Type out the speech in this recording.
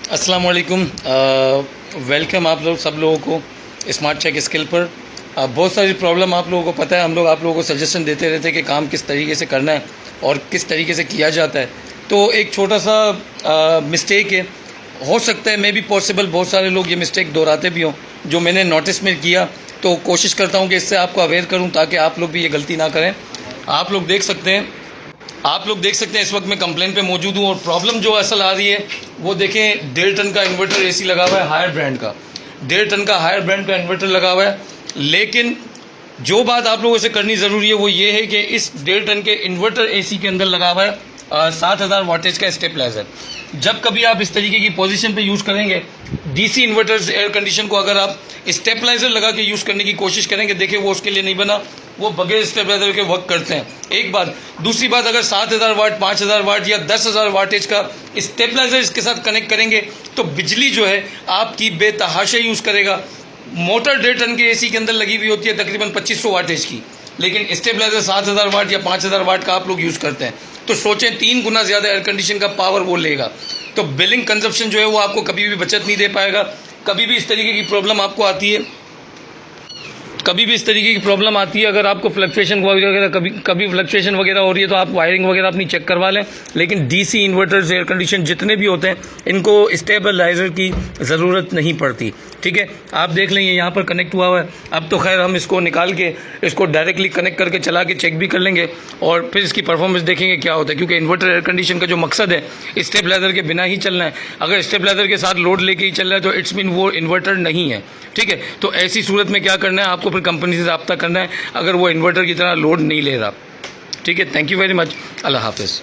अस्सलाम वालेकुम। वेलकम आप लोग सब लोगों को स्मार्ट चेक स्किल पर। बहुत सारी प्रॉब्लम आप लोगों को पता है, हम लोग आप लोगों को सजेशन देते रहते हैं कि काम किस तरीके से करना है और किस तरीके से किया जाता है। तो एक छोटा सा मिस्टेक है, हो सकता है मे बी पॉसिबल बहुत सारे लोग ये मिस्टेक दोहराते भी हों, जो मैंने नोटिस में किया। तो कोशिश करता हूँ कि इससे आपको अवेयर करूँ ताकि आप लोग भी ये गलती ना करें। आप लोग देख सकते हैं इस वक्त मैं कंप्लेन पे मौजूद हूँ और प्रॉब्लम जो असल आ रही है वो देखें, 1.5 टन का इन्वर्टर एसी लगा हुआ है, हायर ब्रांड का 1.5 टन का हायर ब्रांड का इन्वर्टर लगा हुआ है। लेकिन जो बात आप लोगों से करनी ज़रूरी है वो ये है कि इस 1.5 टन के इन्वर्टर एसी के अंदर लगा हुआ है 7000 वाटेज का स्टेबलाइजर। जब कभी आप इस तरीके की पोजीशन पे यूज़ करेंगे डीसी इन्वर्टर्स एयर कंडीशन को, अगर आप स्टेबलाइजर लगा के यूज़ करने की कोशिश करेंगे, देखिए वो उसके लिए नहीं बना, वो बगैर स्टेबलाइजर के वर्क करते हैं। एक बात। दूसरी बात, अगर 7000 वाट 5000 वाट या 10,000 वाटेज का स्टेबलाइजर इसके साथ कनेक्ट करेंगे तो बिजली जो है आपकी बेतहाशा यूज़ करेगा। मोटर 1.5 टन के एसी के अंदर लगी हुई होती है तकरीबन 2500 वाटेज की, लेकिन स्टेबलाइजर 7000 वाट या 5000 वाट का आप लोग यूज़ करते हैं। तो सोचें 3 गुना ज़्यादा एयर कंडीशन का पावर वो लेगा। तो बिलिंग कंजप्शन जो है वो आपको कभी भी बचत नहीं दे पाएगा। कभी भी इस तरीके की प्रॉब्लम आपको आती है, अगर आपको फ्लक्चुएशन वगैरह कभी फ्लक्चुएशन वगैरह हो रही है तो आप वायरिंग वगैरह अपनी चेक करवा लें। लेकिन डीसी इन्वर्टर्स एयर कंडीशन जितने भी होते हैं इनको स्टेबलाइजर की ज़रूरत नहीं पड़ती। ठीक है, आप देख लें यहाँ पर कनेक्ट हुआ हुआ है। अब तो खैर हम इसको निकाल के इसको डायरेक्टली कनेक्ट करके चला के चेक भी कर लेंगे और फिर इसकी परफॉर्मेंस देखेंगे क्या होता है, क्योंकि इन्वर्टर एयर कंडीशन का जो मकसद है स्टेबलाइजर के बिना ही चलना है। अगर स्टेबलाइजर के साथ लोड लेके ही चल रहा है तो इट्स मीन वो इन्वर्टर नहीं है। ठीक है, तो ऐसी सूरत में क्या करना है, आपको फिर कंपनी से रब्ता करना है अगर वो इन्वर्टर की तरह लोड नहीं ले रहा। ठीक है, थैंक यू वेरी मच, अल्लाह हाफिज़।